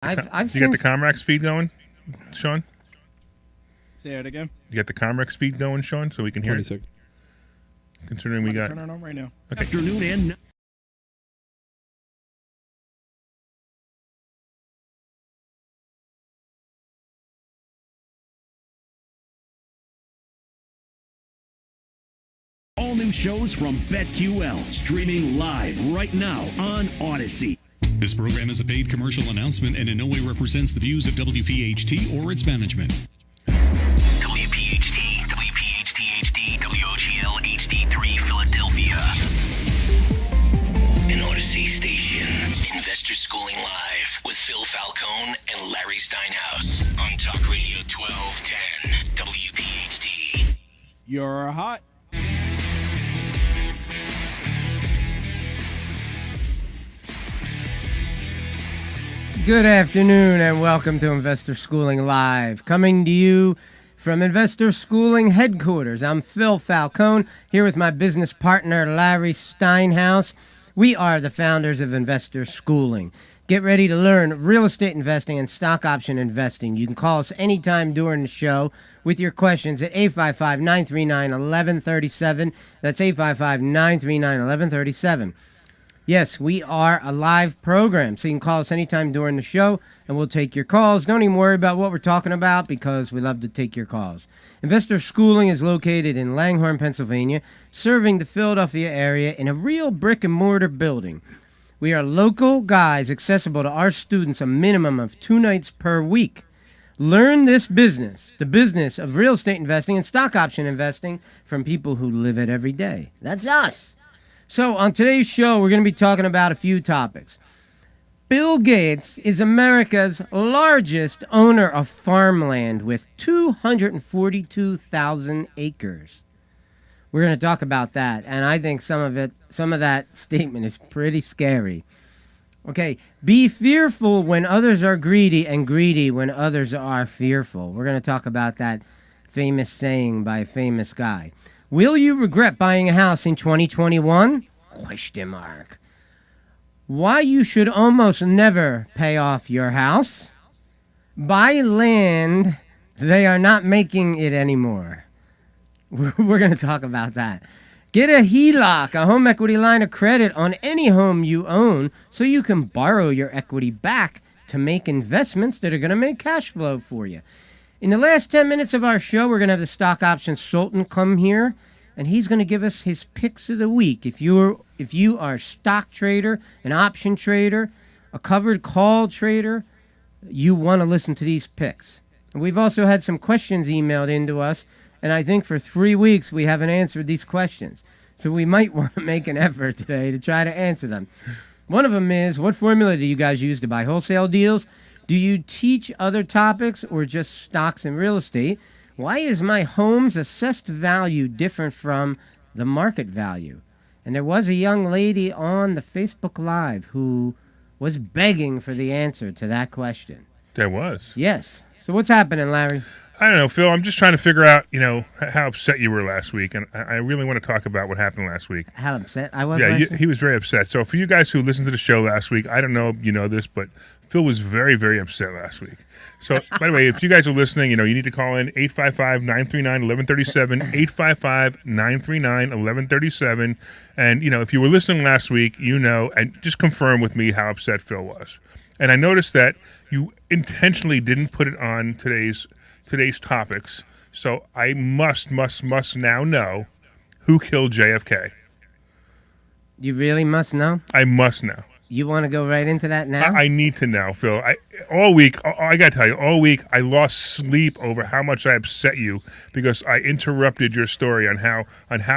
I've You got the Comrex feed going, Sean? Say it again. You got the Comrex feed going, Sean, so we can hear it? 26. Considering we got... Turn it on right now. Okay. Afternoon and all new shows from BetQL, streaming live right now on Odyssey. This program is a paid commercial announcement and in no way represents the views of WPHT or its management. WPHT, WPHT-HD, WOGL HD3 Philadelphia. An Odyssey station. Investor Schooling Live with Phil Falcone and Larry Steinhaus on Talk Radio 1210 WPHT. You're hot. Good afternoon and welcome to Investor Schooling Live. Coming to you from Investor Schooling headquarters. I'm Phil Falcone here with my business partner Larry Steinhaus. We are the founders of Investor Schooling. Get ready to learn real estate investing and stock option investing. You can call us anytime during the show with your questions at 855-939-1137. That's 855-939-1137. Yes, we are a live program, so you can call us anytime during the show, and we'll take your calls. Don't even worry about what we're talking about because we love to take your calls. Investor Schooling is located in Langhorne, Pennsylvania, serving the Philadelphia area in a real brick-and-mortar building. We are local guys accessible to our students a minimum of 2 nights per week. Learn this business, the business of real estate investing and stock option investing, from people who live it every day. That's us. So on today's show, we're going to be talking about a few topics. Bill Gates is America's largest owner of farmland with 242,000 acres. We're going to talk about that, and I think some of that statement is pretty scary. Okay, be fearful when others are greedy and greedy when others are fearful. We're going to talk about that famous saying by a famous guy. Will you regret buying a house in 2021? Question mark. Why you should almost never pay off your house? Buy land. They are not making it anymore. We're going to talk about that. Get a HELOC, a home equity line of credit, on any home you own so you can borrow your equity back to make investments that are going to make cash flow for you. In the last 10 minutes of our show, we're going to have the stock option Sultan come here, and he's going to give us his picks of the week. If you are a stock trader, an option trader, a covered call trader, you want to listen to these picks. And we've also had some questions emailed into us, and I think for 3 weeks we haven't answered these questions. So we might want to make an effort today to try to answer them. One of them is, what formula do you guys use to buy wholesale deals? Do you teach other topics or just stocks and real estate? Why is my home's assessed value different from the market value? And there was a young lady on the Facebook Live who was begging for the answer to that question. There was. Yes. So what's happening, Larry? I don't know, Phil. I'm just trying to figure out, how upset you were last week, and I really want to talk about what happened last week. How upset I was Yeah, last week? he was very upset. So for you guys who listened to the show last week, I don't know if you know this, but Phil was very, very upset last week. So, by the way, if you guys are listening, you need to call in 855-939-1137, 855-939-1137. And, if you were listening last week, and just confirm with me how upset Phil was. And I noticed that you intentionally didn't put it on today's topics, so I must now know who killed JFK. You really must know? I must know. You want to go right into that now? I need to know, Phil. All week, I got to tell you, all week I lost sleep over how much I upset you because I interrupted your story on how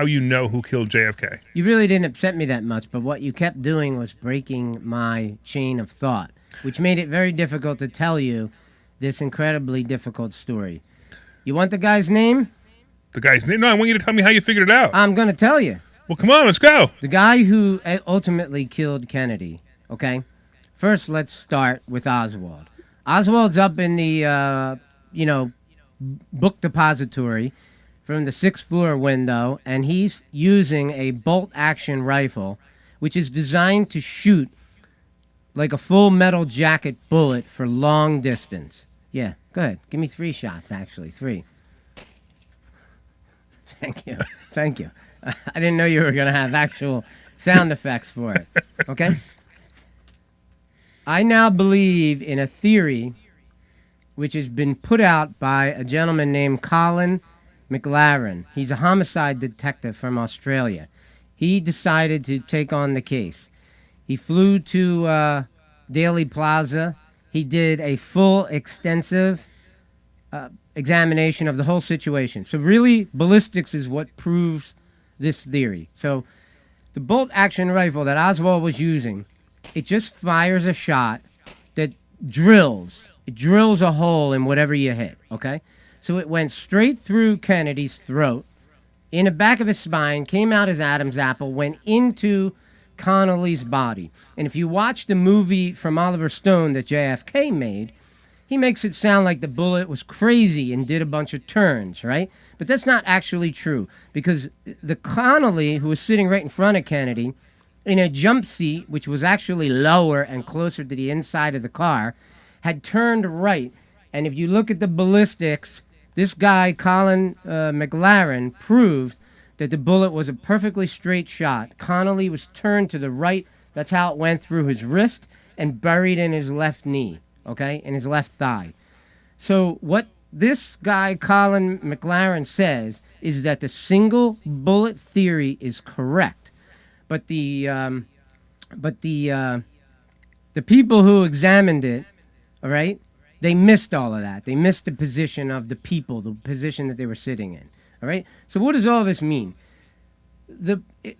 you know who killed JFK. You really didn't upset me that much, but what you kept doing was breaking my chain of thought, which made it very difficult to tell you this incredibly difficult story. You want the guy's name? The guy's name? No, I want you to tell me how you figured it out. I'm going to tell you. Well, come on, let's go. The guy who ultimately killed Kennedy, okay? First, let's start with Oswald. Oswald's up in the, book depository from the 6th floor window, and he's using a bolt-action rifle, which is designed to shoot like a full metal jacket bullet for long distance. Yeah, go ahead. Give me 3 shots, actually. 3. Thank you. Thank you. I didn't know you were going to have actual sound effects for it. Okay? I now believe in a theory which has been put out by a gentleman named Colin McLaren. He's a homicide detective from Australia. He decided to take on the case. He flew to Daly Plaza. He did a full, extensive examination of the whole situation. So really, ballistics is what proves this theory. So the bolt-action rifle that Oswald was using, it just fires a shot that drills. It drills a hole in whatever you hit, okay? So it went straight through Kennedy's throat, in the back of his spine, came out his Adam's apple, went into Connolly's body. And if you watch the movie from Oliver Stone that JFK made, he makes it sound like the bullet was crazy and did a bunch of turns, right? But that's not actually true, because the Connolly, who was sitting right in front of Kennedy, in a jump seat, which was actually lower and closer to the inside of the car, had turned right. And if you look at the ballistics, this guy, Colin McLaren, proved that the bullet was a perfectly straight shot. Connolly was turned to the right. That's how it went through his wrist and buried in his left knee, okay, in his left thigh. So what this guy, Colin McLaren, says is that the single bullet theory is correct. But the people who examined it, all right, they missed all of that. They missed the position of the people, the position that they were sitting in. All right? So what does all this mean?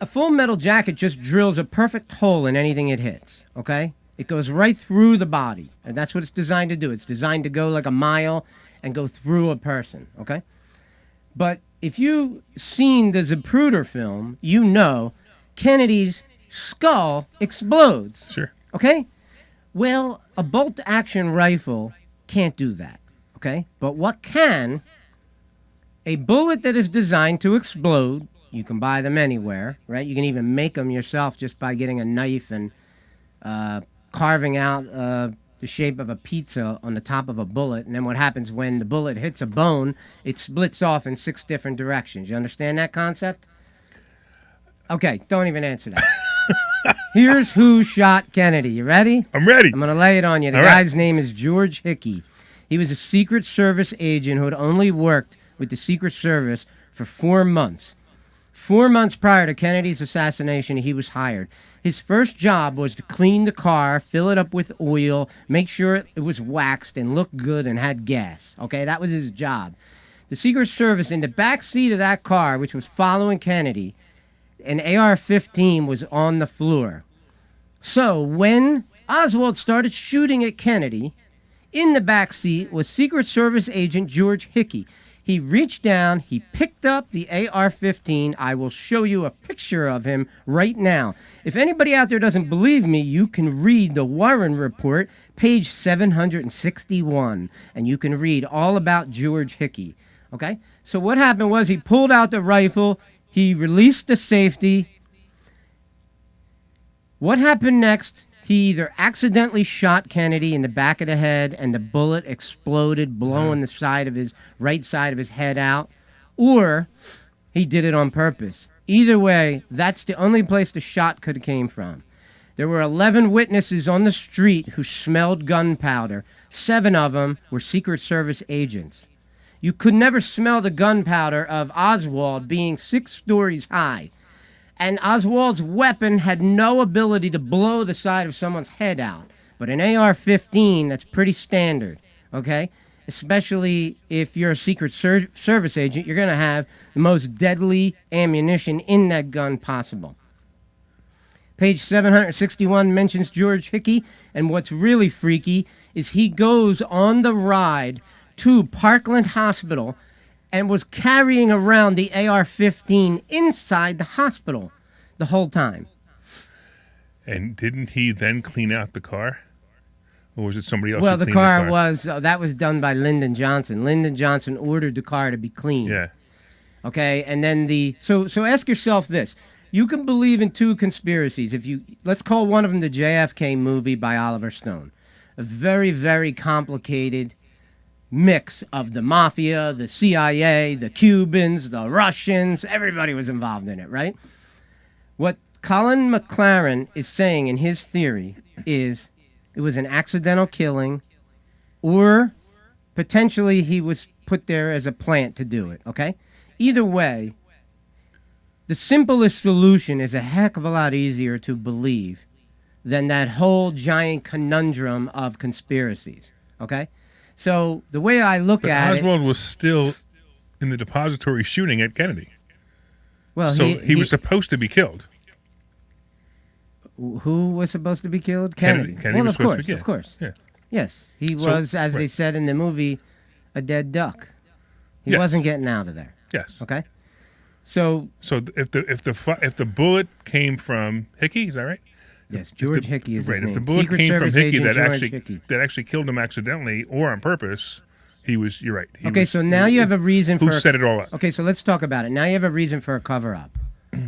A full metal jacket just drills a perfect hole in anything it hits, okay? It goes right through the body, and that's what it's designed to do. It's designed to go like a mile and go through a person, okay? But if you've seen the Zapruder film, you know Kennedy's skull explodes. Sure. Okay? Well, a bolt-action rifle can't do that, okay? But what can? A bullet that is designed to explode, you can buy them anywhere, right? You can even make them yourself just by getting a knife and carving out the shape of a pizza on the top of a bullet. And then what happens when the bullet hits a bone, it splits off in 6 different directions. You understand that concept? Okay, don't even answer that. Here's who shot Kennedy. You ready? I'm ready. I'm going to lay it on you. The All guy's right. name is George Hickey. He was a Secret Service agent who had only worked with the Secret Service for 4 months. 4 months prior to Kennedy's assassination, he was hired. His first job was to clean the car, fill it up with oil, make sure it was waxed and looked good and had gas. Okay, that was his job. The Secret Service, in the back seat of that car, which was following Kennedy, an AR-15 was on the floor. So when Oswald started shooting at Kennedy, in the back seat was Secret Service agent George Hickey. He reached down, he picked up the AR-15. I will show you a picture of him right now. If anybody out there doesn't believe me, you can read the Warren Report, page 761, and you can read all about George Hickey. Okay? So what happened was he pulled out the rifle, he released the safety. What happened next? He either accidentally shot Kennedy in the back of the head and the bullet exploded, blowing the side of his right side of his head out, or he did it on purpose. Either way, that's the only place the shot could have came from. There were 11 witnesses on the street who smelled gunpowder. 7 of them were Secret Service agents. You could never smell the gunpowder of Oswald being 6 stories high. And Oswald's weapon had no ability to blow the side of someone's head out. But an AR-15, that's pretty standard, okay? Especially if you're a Secret Service agent, you're going to have the most deadly ammunition in that gun possible. Page 761 mentions George Hickey, and what's really freaky is he goes on the ride to Parkland Hospital and was carrying around the AR-15 inside the hospital the whole time. And didn't he then clean out the car? Or was it somebody else Well, who the cleaned car was, that was done by Lyndon Johnson. Lyndon Johnson ordered the car to be cleaned. Yeah. Okay, and then so ask yourself this. You can believe in two conspiracies. Let's call one of them the JFK movie by Oliver Stone. A very, very complicated mix of the mafia, the CIA, the Cubans, the Russians. Everybody was involved in it, right? What Colin McLaren is saying in his theory is it was an accidental killing, or potentially he was put there as a plant to do it, okay? Either way, the simplest solution is a heck of a lot easier to believe than that whole giant conundrum of conspiracies, okay? So the way I look But at Oswald was still in the depository shooting at Kennedy. well, So he was supposed to be killed. who was supposed to be killed? Kennedy well, was of supposed course, to be killed. of course. Yeah. Yes, he So- was, as they right. said in the movie, a dead duck. He Yes. wasn't getting out of there. Yes. Okay, so So if the bullet came from Hickey, is that right? yes, George Hickey is his right. name. If the bullet Secret came from Service Hickey agent that George actually Hickey. killed him accidentally or on purpose, you're right. He Okay, was- so now you have a reason who for set it all up. Okay, so let's talk about it. Now you have a reason for a cover up.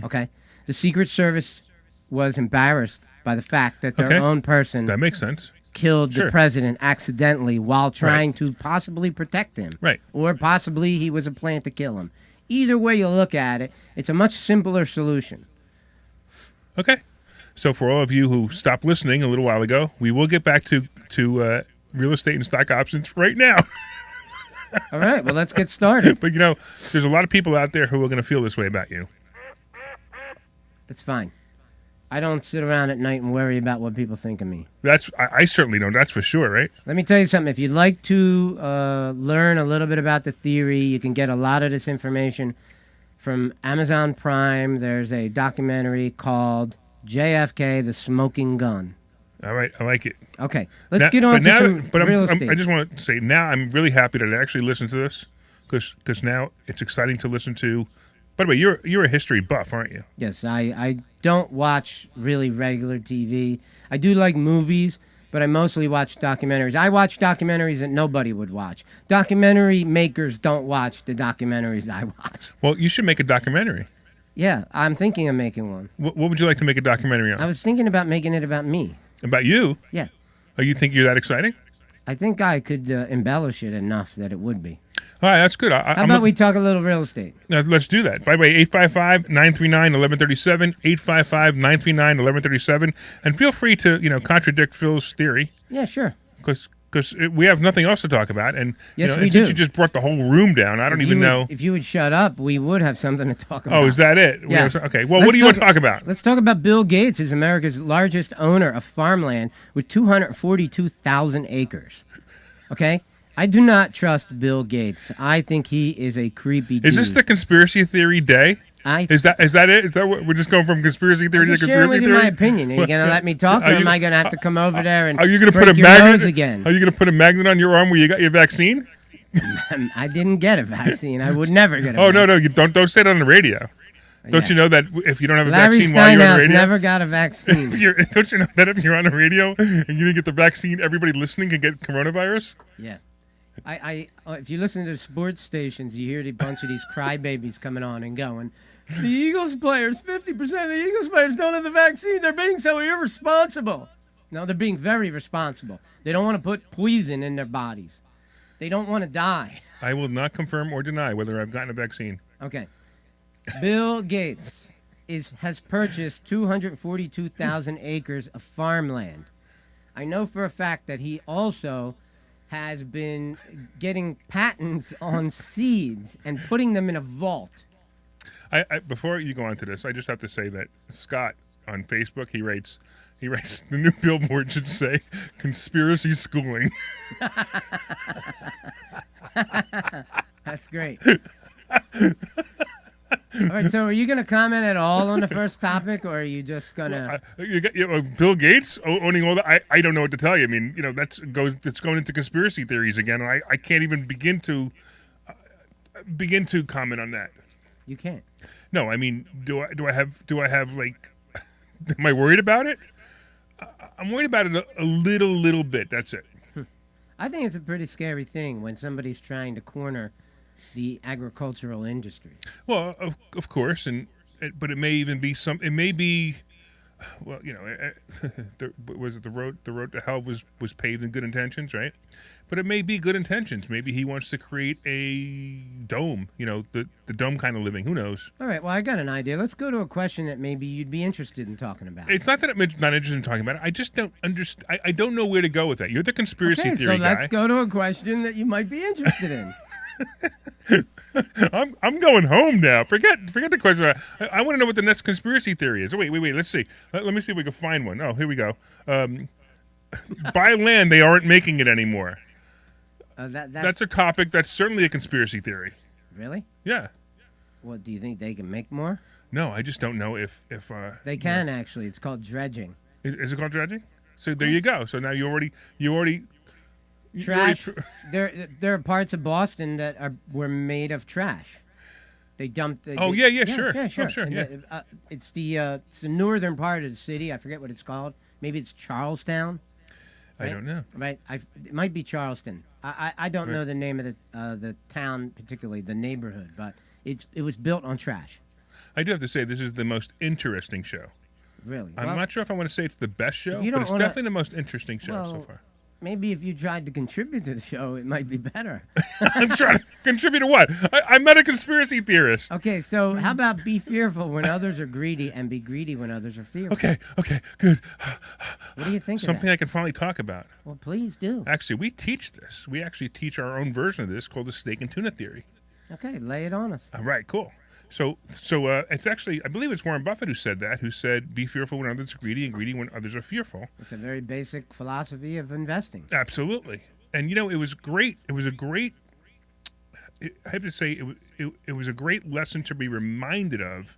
Okay, the Secret Service was embarrassed by the fact that their Okay. own person That makes sense. killed the Sure. president accidentally while trying to possibly protect him. Right. Or possibly he was a plan to kill him. Either way you look at it, it's a much simpler solution. Okay. So for all of you who stopped listening a little while ago, we will get back to real estate and stock options right now. All right, well, let's get started. But there's a lot of people out there who are going to feel this way about you. That's fine. I don't sit around at night and worry about what people think of me. I certainly don't. That's for sure, right? Let me tell you something. If you'd like to learn a little bit about the theory, you can get a lot of this information from Amazon Prime. There's a documentary called JFK, The Smoking Gun. All right, I like it. Okay, let's get on to some real estate. I just want to say now I'm really happy that I actually listened to this because now it's exciting to listen to. By the way, you're a history buff, aren't you? Yes, I don't watch really regular TV. I do like movies, but I mostly watch documentaries. I watch documentaries that nobody would watch. Documentary makers don't watch the documentaries I watch. Well, you should make a documentary. Yeah, I'm thinking of making one. What would you like to make a documentary on? I was thinking about making it about me. About you? Yeah, Oh, you think you're that exciting? I think I could embellish it enough that it would be. All right, that's good. How about we talk a little real estate? Let's do that. By the way, 855-939-1137, 855-939-1137. And feel free to, contradict Phil's theory Yeah, sure. because we have nothing else to talk about. And, Yes, we and do. since you just brought the whole room down, I don't even know. If you would shut up, we would have something to talk about. Oh, is that it? Yeah. Okay. Well, Let's what do you want to talk about? Let's talk about Bill Gates is America's largest owner of farmland with 242,000 acres. Okay? I do not trust Bill Gates. I think he is a creepy dude. Is this the conspiracy theory day? Is that it? Is that what we're just going from conspiracy theory I'm to just sharing conspiracy with you theory? my opinion. Are you going to let me talk, or Are you- am I going to have to come over there and Are you going to break put a your magnet nose again? Are you going to put a magnet on your arm where you got your vaccine? I didn't get a vaccine. I would never get a Oh vaccine. no, you don't say it on the radio. Don't Yeah. you know that if you don't have a Larry vaccine while you're on the Steinhaus radio, never got a vaccine. don't you know that if you're on the radio and you didn't get the vaccine, everybody listening can get coronavirus? Yeah. If you listen to the sports stations, you hear a bunch of these crybabies coming on and going, the Eagles players, 50% of the Eagles players don't have the vaccine. They're being so irresponsible. No, they're being very responsible. They don't want to put poison in their bodies. They don't want to die. I will not confirm or deny whether I've gotten a vaccine. Okay. Bill Gates has purchased 242,000 acres of farmland. I know for a fact that he also has been getting patents on seeds and putting them in a vault. Before you go on to this, I just have to say that Scott on Facebook, he writes the new billboard should say conspiracy schooling. That's great. All right, so are you going to comment at all on the first topic, or are you just going to... Bill Gates owning all that. I don't know what to tell you. I mean, it's going into conspiracy theories again, and I can't even begin to comment on that. You can't. No, I mean, do I have like, am I worried about it? I'm worried about it a little bit. That's it. I think it's a pretty scary thing when somebody's trying to corner the agricultural industry. Well, of course, and but it may even be some. It may be, well, was it the road? The road to hell was paved in good intentions, right? But it may be good intentions. Maybe he wants to create a dome. The dome kind of living. Who knows? All right. Well, I got an idea. Let's go to a question that maybe you'd be interested in talking about. It's not that I'm not interested in talking about it. I just don't understand. I don't know where to go with that. You're the conspiracy Okay, theory so guy. let's go to a question that you might be interested in. I'm going home now. Forget the question. I want to know what the next conspiracy theory is. Wait. Let's see. Let me see if we can find one. Oh, here we go. Buy land. They aren't making it anymore. That's a topic. That's certainly a conspiracy theory. Really? Yeah. What, do you think they can make more? No, I just don't know if They can actually. It's called dredging. Is it called dredging? So there you go. So now you already Trash. There are parts of Boston that were made of trash. They dumped. Oh, they- yeah, sure. Yeah, Oh, sure. sure, And yeah. it's the northern part of the city. I forget what it's called. Maybe it's Charlestown. I don't know. Right. It might be Charleston. I don't know the name of the town particularly, the neighborhood, but it was built on trash. I do have to say this is the most interesting show. Really. I'm Well, not sure if I want to say it's the best show, you but don't it's wanna- definitely the most interesting show so Well, far. Maybe if you tried to contribute to the show, it might be better. I'm trying to contribute to what? I'm not a conspiracy theorist. Okay, so how about be fearful when others are greedy and be greedy when others are fearful? Okay, good. What do you think Something of I can finally talk about. that? Well, please do. Actually, we teach this. We actually teach our own version of this called the steak and tuna theory. Okay, lay it on us. All right, cool. So it's actually, I believe it's Warren Buffett who said that, who said, be fearful when others are greedy and greedy when others are fearful. It's a very basic philosophy of investing. Absolutely. And, it was great. It was a great, I have to say, it was a great lesson to be reminded of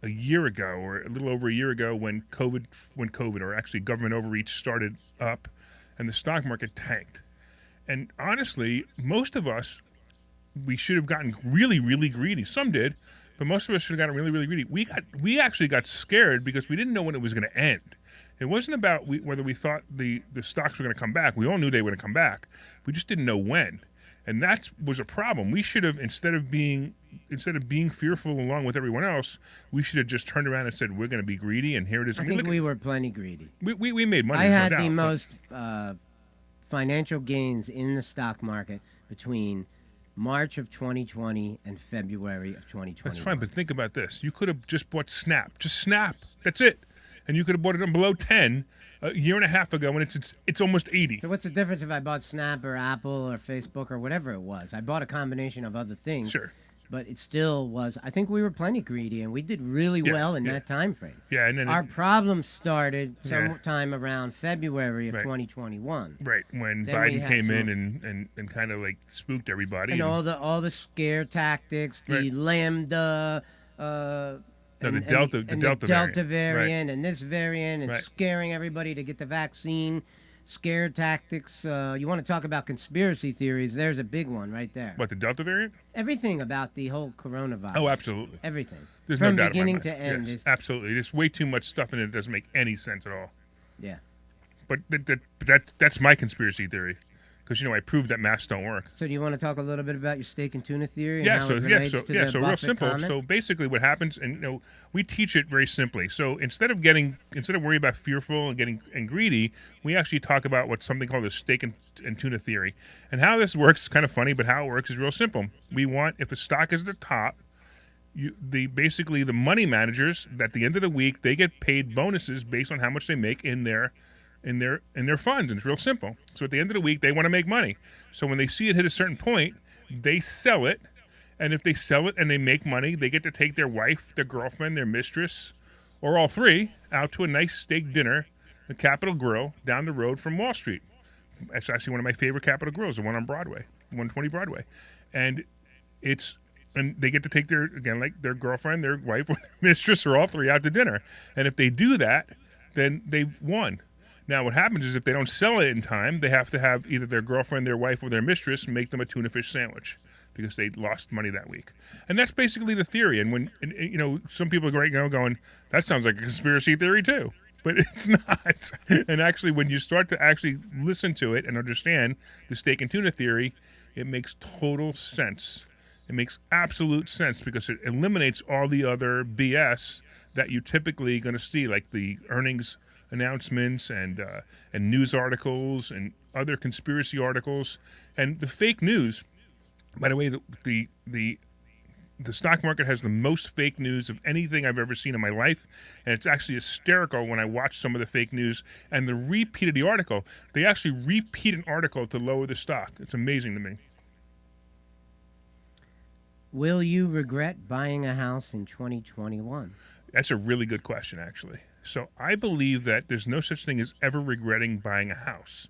a year ago or a little over a year ago when COVID or actually government overreach started up and the stock market tanked. And honestly, most of us, we should have gotten really, really greedy. Some did, but most of us should have gotten really, really greedy. We actually got scared because we didn't know when it was going to end. It wasn't about whether we thought the stocks were going to come back. We all knew they were going to come back. We just didn't know when, and that was a problem. We should have instead of being fearful along with everyone else, we should have just turned around and said we're going to be greedy, and here it is. I think we were plenty greedy. we made money. I no had doubt, the but- most financial gains in the stock market between March of 2020 and February of 2021. That's fine, but think about this. You could have just bought Snap. Just Snap. That's it. And you could have bought it on below 10 a year and a half ago when it's almost 80. So what's the difference if I bought Snap or Apple or Facebook or whatever it was? I bought a combination of other things. Sure. But it still was. I think we were plenty greedy, and we did really Yeah, well in yeah. that time frame. Yeah, and then Our problem started Yeah. sometime around February of Right. 2021. right when Then we Biden had came some- in and kind of like spooked everybody. And all the scare tactics, the Right. Lambda, the and Delta- and the Delta variant. variant, and this variant, and Right. scaring everybody to get the vaccine. Scare tactics. You want to talk about conspiracy theories? There's a big one right there. What, the Delta variant? Everything about the whole coronavirus. Oh, absolutely. Everything. There's From no doubt beginning about my to mind. end. Yes, Is, absolutely. There's way too much stuff in it that doesn't make any sense at all. yeah. But that's my conspiracy theory, because I proved that masks don't work. So do you want to talk a little bit about your steak and tuna theory? And Yeah, how so it yeah, relates so to yeah, the so real Buffett simple. comment? So basically, what happens, and we teach it very simply. So instead of worrying about fearful and getting greedy, we actually talk about what's something called the steak and tuna theory. And how this works is kind of funny, but how it works is real simple. We want, if a stock is at the top, basically the money managers at the end of the week, they get paid bonuses based on how much they make in their funds, and it's real simple. So at the end of the week, they want to make money. So when they see it hit a certain point, they sell it, and if they sell it and they make money, they get to take their wife, their girlfriend, their mistress, or all three out to a nice steak dinner, the Capitol Grill down the road from Wall Street. That's actually one of my favorite Capitol Grills, the one on Broadway, 120 Broadway, and they get to take their girlfriend, their wife, or their mistress, or all three out to dinner. And if they do that, then they've won. Now, what happens is if they don't sell it in time, they have to have either their girlfriend, their wife, or their mistress make them a tuna fish sandwich because they lost money that week. And that's basically the theory. And when some people are right now going, that sounds like a conspiracy theory too. But it's not. And actually, when you start to actually listen to it and understand the steak and tuna theory, it makes total sense. It makes absolute sense because it eliminates all the other BS that you're typically going to see, like the earnings announcements and news articles and other conspiracy articles and the fake news. By the way, the stock market has the most fake news of anything I've ever seen in my life, and it's actually hysterical when I watch some of the fake news and the repeat of the article. They actually repeat an article to lower the stock. It's amazing to me. Will you regret buying a house in 2021? That's a really good question, actually. So I believe that there's no such thing as ever regretting buying a house.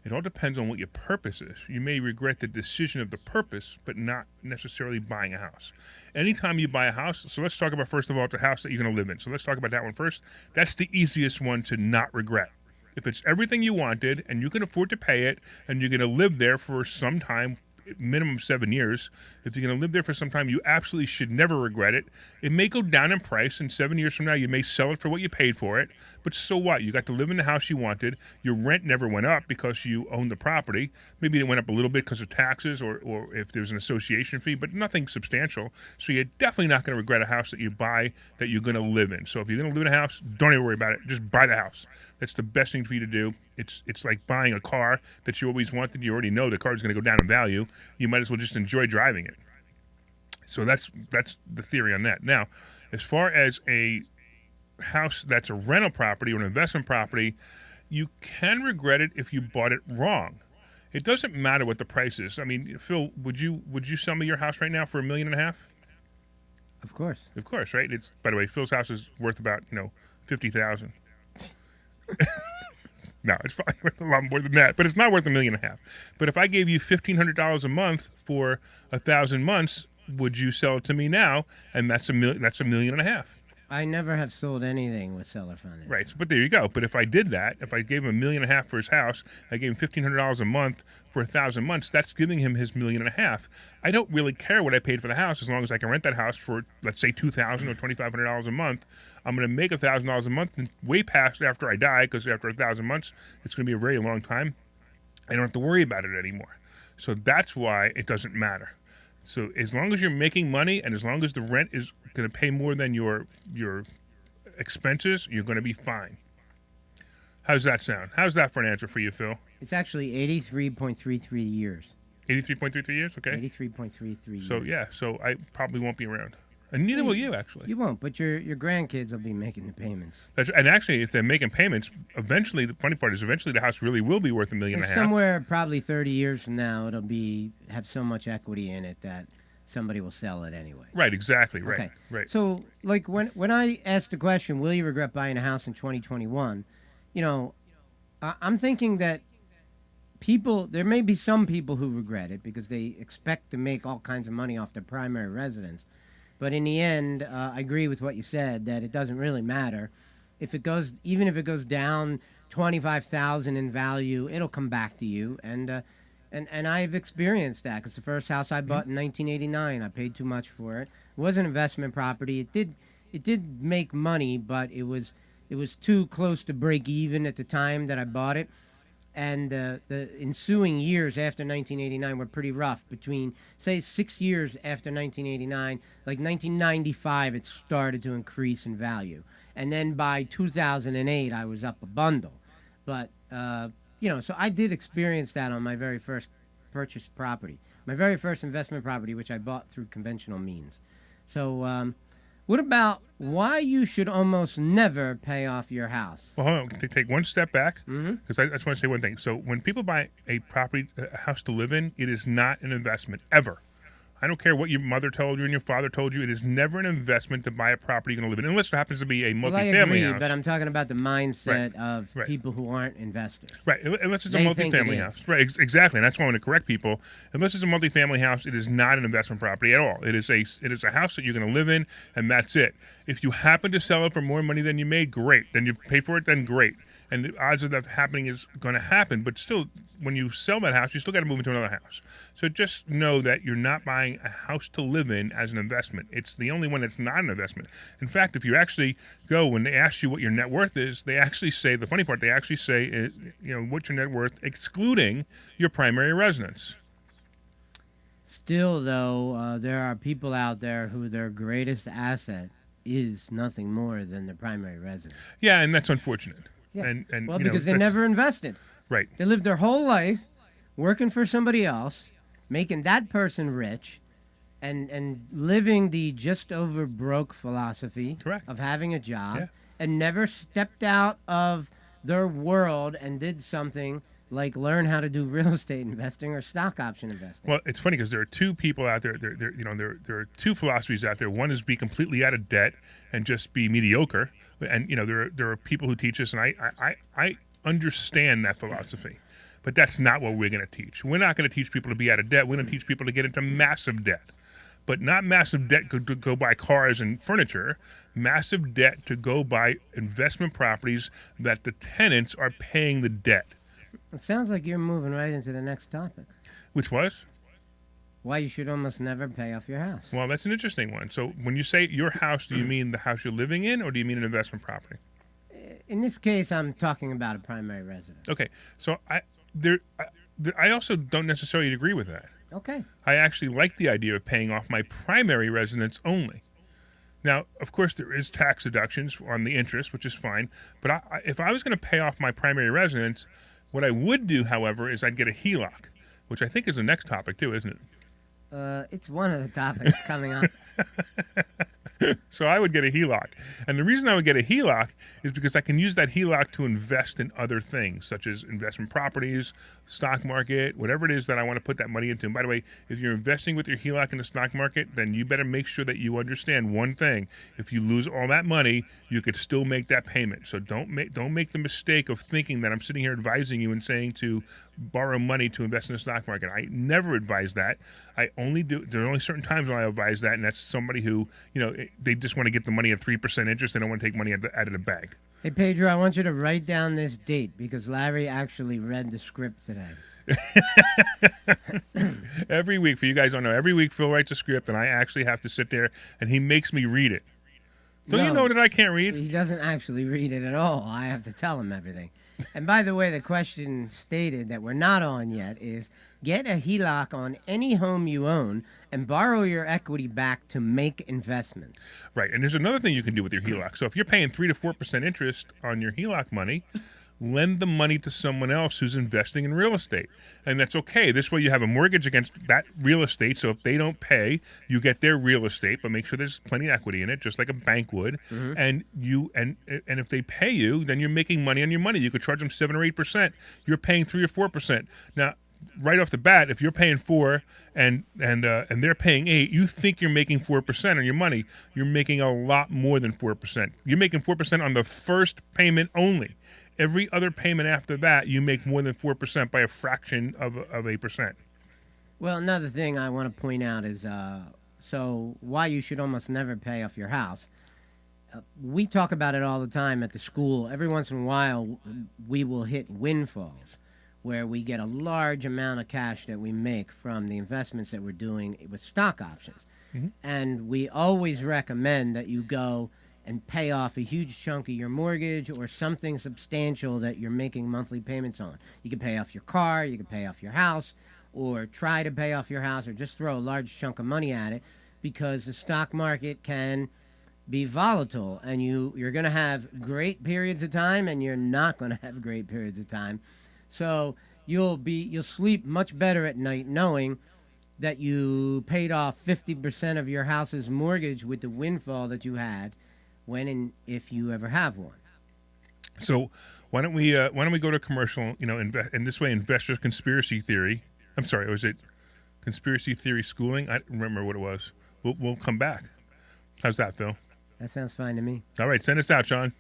It all depends on what your purpose is. You may regret the decision of the purpose, but not necessarily buying a house. Anytime you buy a house, so let's talk about, first of all, the house that you're going to live in. So let's talk about that one first. That's the easiest one to not regret. If it's everything you wanted and you can afford to pay it and you're going to live there for some time, minimum 7 years. If you're going to live there for some time, you absolutely should never regret it. It may go down in price, and 7 years from now, you may sell it for what you paid for it. But so what? You got to live in the house you wanted. Your rent never went up because you owned the property. Maybe it went up a little bit because of taxes or if there's an association fee, but nothing substantial. So you're definitely not going to regret a house that you buy that you're going to live in. So if you're going to live in a house, don't even worry about it. Just buy the house. That's the best thing for you to do. It's like buying a car that you always wanted. You already know the car is going to go down in value. You might as well just enjoy driving it. So that's the theory on that. Now, as far as a house that's a rental property or an investment property, you can regret it if you bought it wrong. It doesn't matter what the price is. I mean, Phil, would you sell me your house right now for $1.5 million? Of course. Of course, right? It's, by the way, Phil's house is worth about $50,000. No, it's probably worth a lot more than that, but it's not worth $1.5 million. But if I gave you $1,500 a month for 1,000 months, would you sell it to me now? And that's $1.5 million. I never have sold anything with seller financing. Right, so, but there you go. But if I did that, if I gave him $1.5 million for his house, I gave him $1,500 a month for 1,000 months, that's giving him his $1.5 million. I don't really care what I paid for the house as long as I can rent that house for, let's say, $2,000 or $2,500 a month. I'm going to make $1,000 a month and way past after I die, because after 1,000 months, it's going to be a very long time. I don't have to worry about it anymore. So that's why it doesn't matter. So as long as you're making money and as long as the rent is going to pay more than your expenses, you're going to be fine. How's that sound? How's that for an answer for you, Phil? It's actually 83.33 years. 83.33 years? Okay. 83.33 years. So, yeah. So I probably won't be around. And neither will you, actually. You won't, but your grandkids will be making the payments. And actually, if they're making payments, eventually, the funny part is eventually the house really will be worth $1.5 million. Somewhere probably 30 years from now, it'll have so much equity in it that somebody will sell it anyway. Right, exactly. Right, Okay. right. So, like, when I asked the question, will you regret buying a house in 2021, I'm thinking that there may be some people who regret it because they expect to make all kinds of money off their primary residence. But in the end, I agree with what you said, that it doesn't really matter. Even if it goes down $25,000 in value, it'll come back to you. And I've experienced that because the first house I bought in 1989, I paid too much for it. It was an investment property. It did make money, but it was too close to break even at the time that I bought it. And the ensuing years after 1989 were pretty rough. Between, say, 6 years after 1989, like 1995, it started to increase in value. And then by 2008, I was up a bundle. But, so I did experience that on my very first purchased property. My very first investment property, which I bought through conventional means. So, what about why you should almost never pay off your house? Well, hold on. Take one step back, because I just want to say one thing. So when people buy a house to live in, it is not an investment, ever. I don't care what your mother told you and your father told you. It is never an investment to buy a property you're going to live in, unless it happens to be a multifamily I agree, house. But I'm talking about the mindset of Right. people who aren't investors. Right, unless it's a They think it multifamily is. house. Right, exactly, and that's why I want to correct people. Unless it's a multifamily house, it is not an investment property at all. It is a house that you're going to live in, and that's it. If you happen to sell it for more money than you made, great. Then you pay for it, then great. And the odds of that happening is going to happen, but still, when you sell that house, you still got to move into another house. So just know that you're not buying a house to live in as an investment. It's the only one that's not an investment. In fact, if you actually go, when they ask you what your net worth is, they actually say, the funny part, they actually say, what's your net worth excluding your primary residence. Still, though, there are people out there who their greatest asset is nothing more than their primary residence. Yeah, and that's unfortunate. Yeah. And Well, you know, because they that's- never invested. Right. They lived their whole life working for somebody else, making that person rich, and living the just over broke philosophy Correct. of having a job, Yeah. and never stepped out of their world and did something like learn how to do real estate investing or stock option investing. Well, it's funny because there are two people out there. There are two philosophies out there. One is be completely out of debt and just be mediocre, and there are people who teach us, and I understand that philosophy, but that's not what we're going to teach. We're not going to teach people to be out of debt. We're going to teach people to get into massive debt, but not massive debt to go buy cars and furniture. Massive debt to go buy investment properties that the tenants are paying the debt. It sounds like you're moving right into the next topic. Which was? Why you should almost never pay off your house. Well, that's an interesting one. So when you say your house, do you mean the house you're living in, or do you mean an investment property? In this case, I'm talking about a primary residence. Okay, so I also don't necessarily agree with that. Okay. I actually like the idea of paying off my primary residence only. Now, of course, there is tax deductions on the interest, which is fine. But if I was going to pay off my primary residence, what I would do, however, is I'd get a HELOC, which I think is the next topic too, isn't it? It's one of the topics coming up. So I would get a HELOC. And the reason I would get a HELOC is because I can use that HELOC to invest in other things, such as investment properties, stock market, whatever it is that I want to put that money into. And by the way, if you're investing with your HELOC in the stock market, then you better make sure that you understand one thing. If you lose all that money, you could still make that payment. So don't make the mistake of thinking that I'm sitting here advising you and saying to borrow money to invest in the stock market. I never advise that. There are only certain times when I advise that, and that's somebody who, they just want to get the money at 3% interest. They don't want to take money out of the bank. Hey, Pedro, I want you to write down this date because Larry actually read the script today. Every week, for you guys don't know, every week Phil writes a script, and I actually have to sit there, and he makes me read it. Don't you No. know that I can't read? He doesn't actually read it at all. I have to tell him everything. And by the way, the question stated that we're not on yet is get a HELOC on any home you own and borrow your equity back to make investments. Right, and there's another thing you can do with your HELOC. So if you're paying 3 to 4% interest on your HELOC money, lend the money to someone else who's investing in real estate. And that's okay. This way you have a mortgage against that real estate. So if they don't pay, you get their real estate, but make sure there's plenty of equity in it, just like a bank would. Mm-hmm. And if they pay you, then you're making money on your money. You could charge them 7 or 8%. You're paying 3 or 4%. Now, right off the bat, if you're paying 4 and they're paying 8, you think you're making 4% on your money. You're making a lot more than 4%. You're making 4% on the first payment only. Every other payment after that, you make more than 4% by a fraction of a percent. Well, another thing I want to point out is so why you should almost never pay off your house. We talk about it all the time at the school. Every once in a while, we will hit windfalls where we get a large amount of cash that we make from the investments that we're doing with stock options. Mm-hmm. And we always recommend that you go and pay off a huge chunk of your mortgage or something substantial that you're making monthly payments on. You can pay off your car, you can pay off your house, or try to pay off your house, or just throw a large chunk of money at it, because the stock market can be volatile, and you're going to have great periods of time, and you're not going to have great periods of time. So you'll sleep much better at night knowing that you paid off 50% of your house's mortgage with the windfall that you had, when and if you ever have one. So why don't we go to commercial? In this way, Investor's Conspiracy Theory. I'm sorry, was it Conspiracy Theory Schooling? I don't remember what it was. We'll come back. How's that, Phil? That sounds fine to me. All right, send us out, John.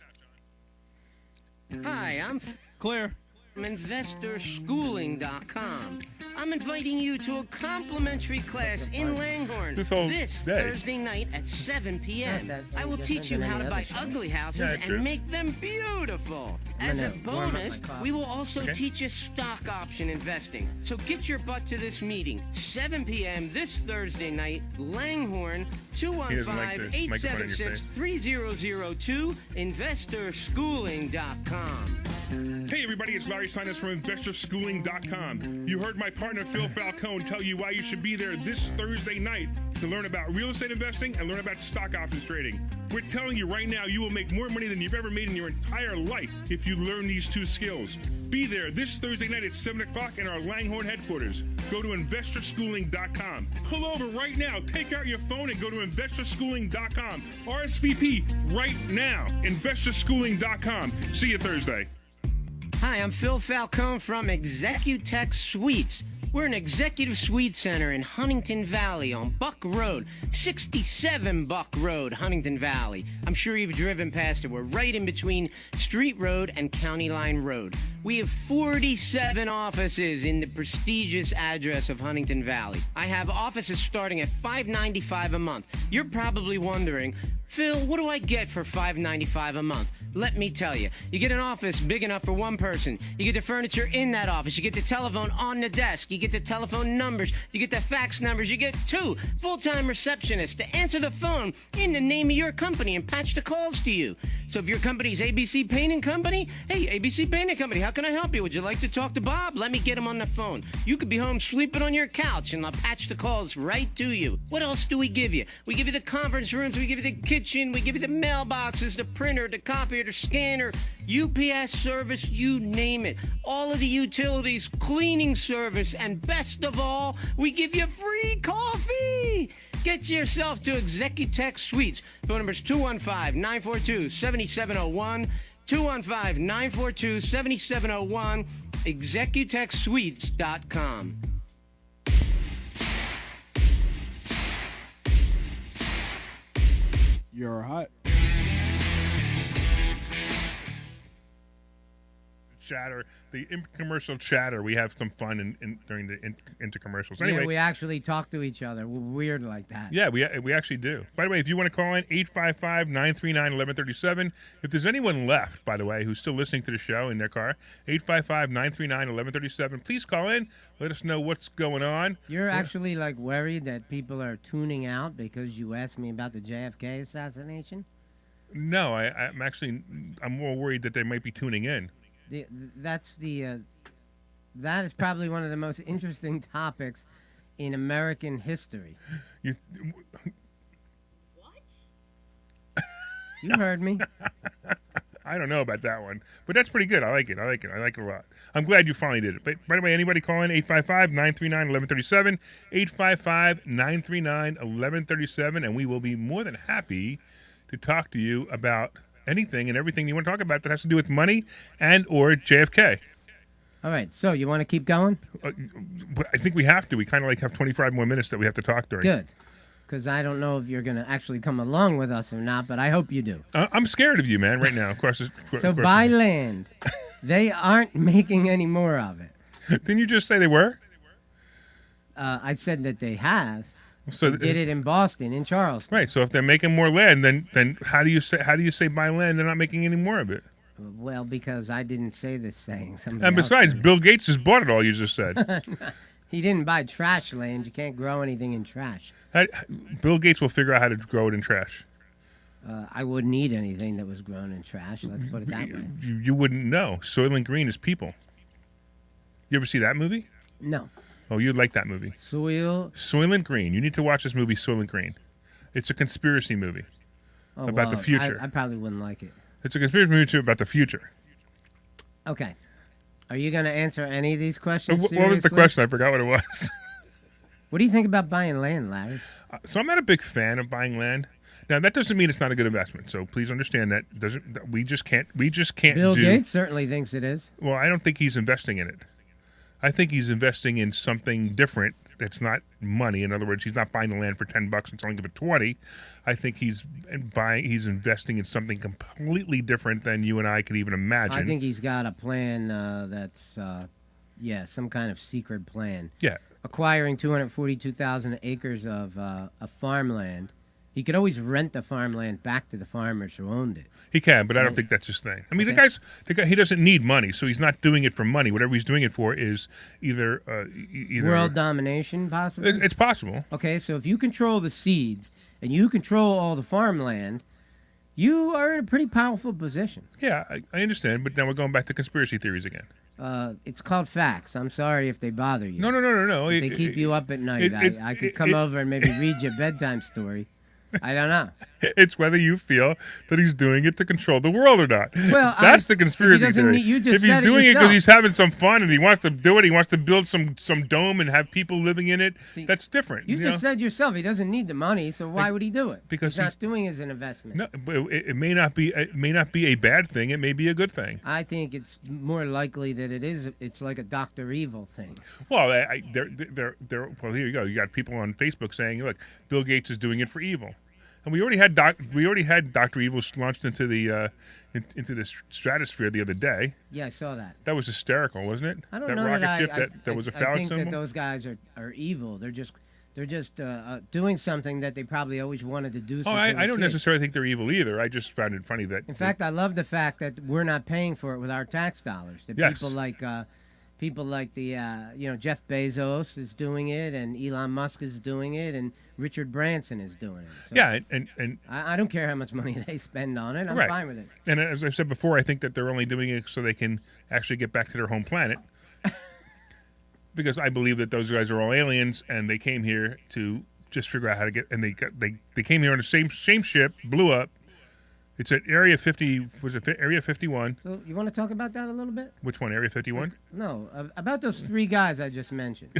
Hi, I'm Clear. from InvestorSchooling.com. I'm inviting you to a complimentary class in Langhorne This whole this day. Thursday night at 7 p.m. Yeah, that- I will just teach you than how any to other buy show. ugly houses Yeah, true. and make them beautiful. As a gonna warm up my bonus, coffee. we will also Okay. teach you stock option investing. So get your butt to this meeting, 7 p.m. this Thursday night, Langhorne, doesn't like the microphone in your face. 215-876-3002, InvestorSchooling.com. Hey everybody, it's Larry Sinus from InvestorSchooling.com. You heard my partner Phil Falcone tell you why you should be there this Thursday night to learn about real estate investing and learn about stock options trading. We're telling you right now, you will make more money than you've ever made in your entire life if you learn these two skills. Be there this Thursday night at 7 o'clock in our Langhorne headquarters. Go to InvestorSchooling.com. Pull over right now. Take out your phone and go to InvestorSchooling.com. RSVP right now. InvestorSchooling.com. See you Thursday. Hi, I'm Phil Falcone from Executech Suites. We're an executive suite center in Huntington Valley on Buck Road, 67 Buck Road, Huntington Valley. I'm sure you've driven past it. We're right in between Street Road and County Line Road. We have 47 offices in the prestigious address of Huntington Valley. I have offices starting at $595 a month. You're probably wondering, Phil, what do I get for $595 a month? Let me tell you. You get an office big enough for one person. You get the furniture in that office. You get the telephone on the desk. You get the telephone numbers. You get the fax numbers. You get 2 full-time receptionists to answer the phone in the name of your company and patch the calls to you. So if your company's ABC Painting Company, hey, ABC Painting Company, how can I help you? Would you like to talk to Bob? Let me get him on the phone. You could be home sleeping on your couch and I'll patch the calls right to you. What else do we give you? We give you the conference rooms. We give you the kitchen. We give you the mailboxes, the printer, the copier, the scanner, UPS service, you name it. All of the utilities, cleaning service, and best of all, we give you free coffee. Get yourself to Executech Suites. Phone number is 215-942-7701. 215-942-7701. ExecutechSuites.com. You're hot. Chatter, the commercial chatter. We have some fun during the intercommercials. Anyway, Yeah, we actually talk to each other. We're weird like that. yeah, we actually do. By the way, if you want to call in, 855-939-1137. If there's anyone left, by the way, who's still listening to the show in their car, 855-939-1137. Please call in. Let us know what's going on. You're actually like worried that people are tuning out because you asked me about the JFK assassination? No, I'm more worried that they might be tuning in. That is probably one of the most interesting topics in American history. You, You heard me. I don't know about that one, but that's pretty good. I like it a lot. I'm glad you finally did it. But by the way, anybody call in 855-939-1137, 855-939-1137, and we will be more than happy to talk to you about anything and everything you want to talk about that has to do with money and or JFK. All right, so you want to keep going? I think we have to. We kind of have 25 more minutes that we have to talk during. Good, because I don't know if you're going to actually come along with us or not, but I hope you do. I'm scared of you, man, right now. Of course. So buy land. They aren't making any more of it. Didn't you just say they were? I said that they have. So They did it in Boston, in Charleston. Right. So if they're making more land, then how do you say buy land? They're not making any more of it. Well, because I didn't say this saying. Somebody And else besides, did. Bill Gates just bought it all. You just said. He didn't buy trash land. You can't grow anything in trash. Bill Gates will figure out how to grow it in trash. I wouldn't eat anything that was grown in trash. Let's put it that way. You wouldn't know. Soylent Green is people. You ever see that movie? No. Oh, you'd like that movie. Soylent Green. You need to watch this movie, Soylent Green. It's a conspiracy movie about the future. I probably wouldn't like it. It's a conspiracy movie about the future. Okay. Are you going to answer any of these questions? What was the seriously? question? I forgot what it was. What do you think about buying land, Larry? So I'm not a big fan of buying land. Now that doesn't mean it's not a good investment. So please understand that we just can't. Bill Gates certainly thinks it is. Well, I don't think he's investing in it. I think he's investing in something different that's not money. In other words, he's not buying the land for $10 and selling it for $20. I think he's investing in something completely different than you and I could even imagine. I think he's got a plan that's, some kind of secret plan. Yeah. Acquiring 242,000 acres of farmland. He could always rent the farmland back to the farmers who owned it. He can, but I don't think that's his thing. I mean, the guy, he doesn't need money, so he's not doing it for money. Whatever he's doing it for is either world domination, possibly? It's possible. Okay, so if you control the seeds and you control all the farmland, You are in a pretty powerful position. Yeah, I understand, but now we're going back to conspiracy theories again. It's called facts. I'm sorry if they bother you. No. If they keep you up at night. I could come over and maybe read you a bedtime story. I don't know. It's whether you feel that he's doing it to control the world or not. Well, that's the conspiracy theory. You just if he's said doing it yourself. because he's having some fun and he wants to do it, he wants to build some dome and have people living in it. See, that's different. You know? just said yourself he doesn't need the money, so why would he do it? Because he's not doing it as an investment. No, but it may not be. It may not be a bad thing. It may be a good thing. I think it's more likely that it is. It's like a Dr. Evil thing. Well, well, here you go. You got people on Facebook saying, "Look, Bill Gates is doing it for evil," and we already had Dr. Evil launched into the stratosphere the other day. Yeah, I saw that. That was hysterical, wasn't it? I don't that know rocket that ship that was a phallic I think symbol. that those guys are evil. They're just doing something that they probably always wanted to do. Oh, I don't necessarily think they're evil either. I just found it funny that. In fact, I love the fact that we're not paying for it with our tax dollars. That Yes. people like the Jeff Bezos is doing it, and Elon Musk is doing it, and Richard Branson is doing it. So yeah, and I don't care how much money they spend on it. I'm Right. fine with it. And as I've said before, I think that they're only doing it so they can actually get back to their home planet. Because I believe that those guys are all aliens, and they came here to just figure out how to get. And they came here on the same ship, blew up. It's at Area 50. Was it Area 51? So you want to talk about that a little bit? Which one? Area 51? No, about those three guys I just mentioned.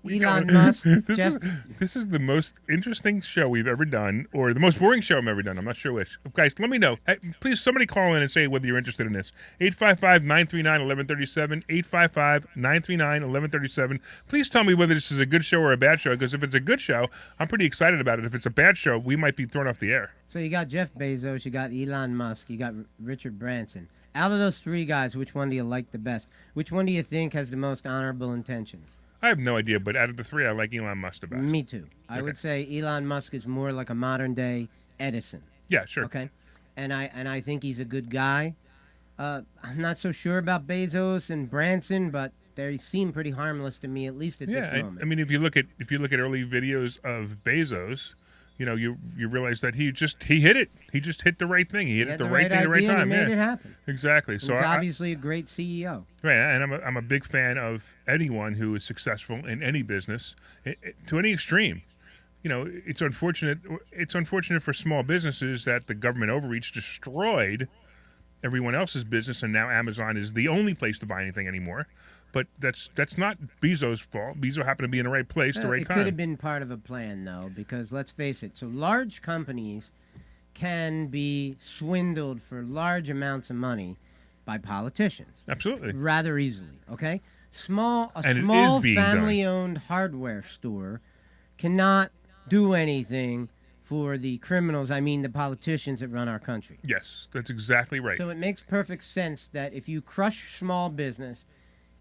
Elon Musk. This is the most interesting show we've ever done, or the most boring show I've ever done. I'm not sure which. Guys, let me know. Hey, please, somebody call in and say whether you're interested in this. 855-939-1137. 855-939-1137. Please tell me whether this is a good show or a bad show, because if it's a good show, I'm pretty excited about it. If it's a bad show, we might be thrown off the air. So you got Jeff Bezos, you got Elon Musk, you got Richard Branson. Out of those three guys, which one do you like the best? Which one do you think has the most honorable intentions? I have no idea, but out of the three, I like Elon Musk the best. Me too. I Okay. would say Elon Musk is more like a modern day Edison. Yeah, sure. Okay, and I think he's a good guy. I'm not so sure about Bezos and Branson, but they seem pretty harmless to me, at least at Yeah, this moment. I mean, if you look at early videos of Bezos, you realize that he hit it. He just hit the right thing. He hit it the right thing at the right idea and time. he made Yeah, it happen. exactly. So He's obviously a great CEO. right, and I'm a big fan of anyone who is successful in any business to any extreme. It's unfortunate. It's unfortunate for small businesses that the government overreach destroyed everyone else's business, and now Amazon is the only place to buy anything anymore. But that's not Bezos' fault. Bezos happened to be in the right place, the right It time. could have been part of a plan, though, because let's face it. So large companies can be swindled for large amounts of money by politicians Absolutely. rather easily. Okay, a And it small is being done. family-owned hardware store cannot do anything for the criminals. I mean, the politicians that run our country. Yes, that's exactly right. So it makes perfect sense that if you crush small business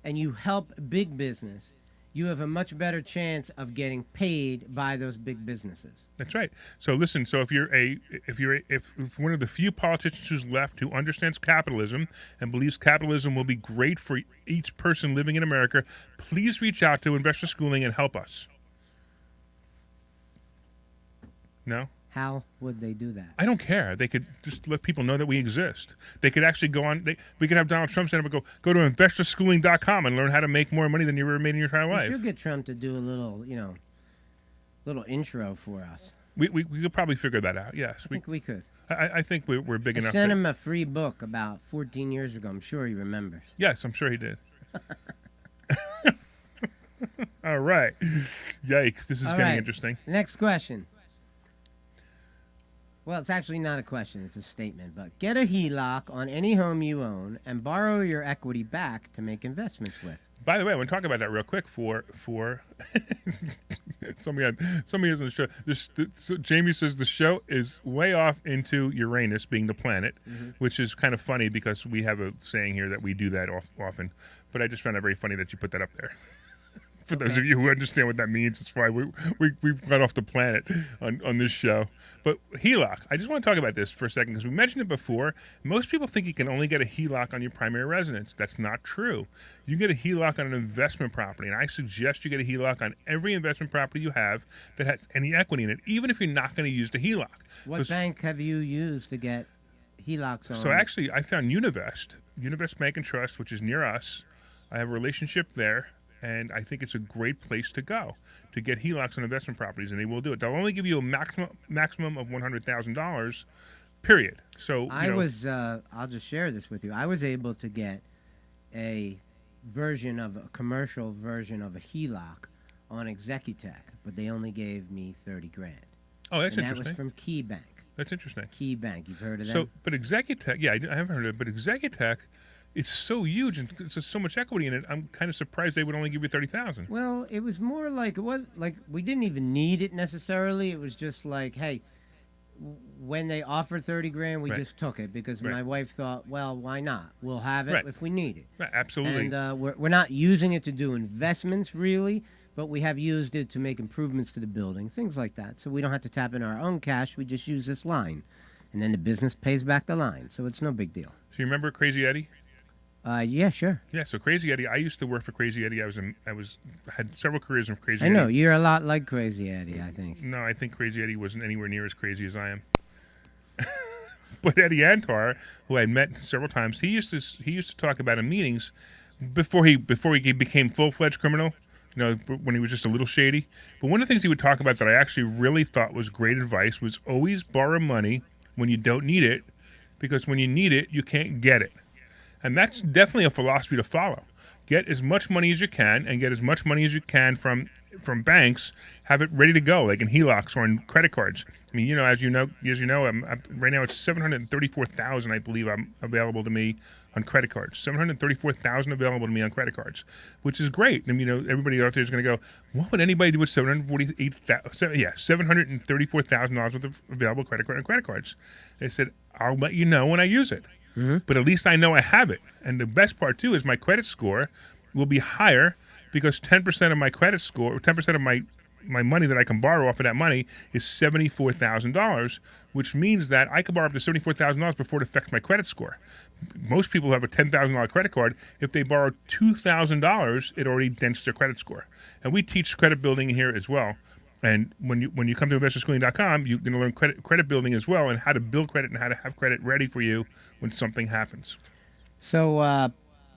and you help big business, you have a much better chance of getting paid by those big businesses. That's right. So listen. So if one of the few politicians who's left who understands capitalism and believes capitalism will be great for each person living in America, please reach out to Investor Schooling and help us. No? How would they do that? I don't care. They could just let people know that we exist. They could actually go on. We could have Donald Trump stand up and go to investorschooling.com and learn how to make more money than you ever made in your entire We life. should get Trump to do a little intro for us. We could probably figure that out. Yes, I think we could. I think we're big I enough. sent to, him a free book about 14 years ago. I'm sure he remembers. Yes, I'm sure he did. All right. Yikes! This is All getting right. interesting. Next question. Well, it's actually not a question, it's a statement. But get a HELOC on any home you own and borrow your equity back to make investments with. By the way, I want to talk about that real quick for somebody on the show. So Jamie says the show is way off into Uranus being the planet, which is kind of funny because we have a saying here that we do that often. But I just found it very funny that you put that up there. For those of you who understand what that means, it's why we've got off the planet on this show. But HELOC, I just want to talk about this for a second because we mentioned it before. Most people think you can only get a HELOC on your primary residence. That's not true. You can get a HELOC on an investment property, and I suggest you get a HELOC on every investment property you have that has any equity in it, even if you're not going to use the HELOC. What bank have you used to get HELOCs on? So actually, I found Univest Bank and Trust, which is near us. I have a relationship there. And I think it's a great place to go to get HELOCs on investment properties, and they will do it. They'll only give you a maximum of $100,000, period. So I'll just share this with you. I was able to get a commercial version of a HELOC on Executech, but they only gave me $30,000. Oh, that's and interesting. That was from Key Bank. That's interesting. Key Bank, you've heard of them? So, but Executech, yeah, I haven't heard of it, but Executech. It's so huge and there's so much equity in it. I'm kind of surprised they would only give you $30,000. Well, it was more like we didn't even need it necessarily. It was just like, hey, when they offered $30,000, we just took it because my wife thought, well, why not? We'll have it if we need it. Right, absolutely. And we're not using it to do investments really, but we have used it to make improvements to the building, things like that. So we don't have to tap in our own cash. We just use this line, and then the business pays back the line. So it's no big deal. So you remember Crazy Eddie? Yeah, sure. Yeah, so Crazy Eddie, I used to work for Crazy Eddie. I had several careers in Crazy I Eddie. know, you're a lot like Crazy Eddie, I think. No, I think Crazy Eddie wasn't anywhere near as crazy as I am. But Eddie Antar, who I met several times, he used to talk about in meetings before he became full-fledged criminal, when he was just a little shady. But one of the things he would talk about that I actually really thought was great advice was always borrow money when you don't need it, because when you need it, you can't get it. And that's definitely a philosophy to follow. Get as much money as you can, and get as much money as you can from banks. Have it ready to go, like in HELOCs or in credit cards. I mean, as you know, I'm right now it's $734,000, I believe, available to me on credit cards. $734,000 available to me on credit cards, which is great. I mean, everybody out there is going to go, what would anybody do with $734,000 worth of available credit cards? They said, I'll let you know when I use it. Mm-hmm. But at least I know I have it. And the best part, too, is my credit score will be higher because 10% of my credit score, or 10% of my money that I can borrow off of that money is $74,000, which means that I can borrow up to $74,000 before it affects my credit score. Most people who have a $10,000 credit card, if they borrow $2,000, it already dents their credit score. And we teach credit building here as well. And when you come to investorschooling.com, you're going to learn credit building as well, and how to build credit and how to have credit ready for you when something happens. So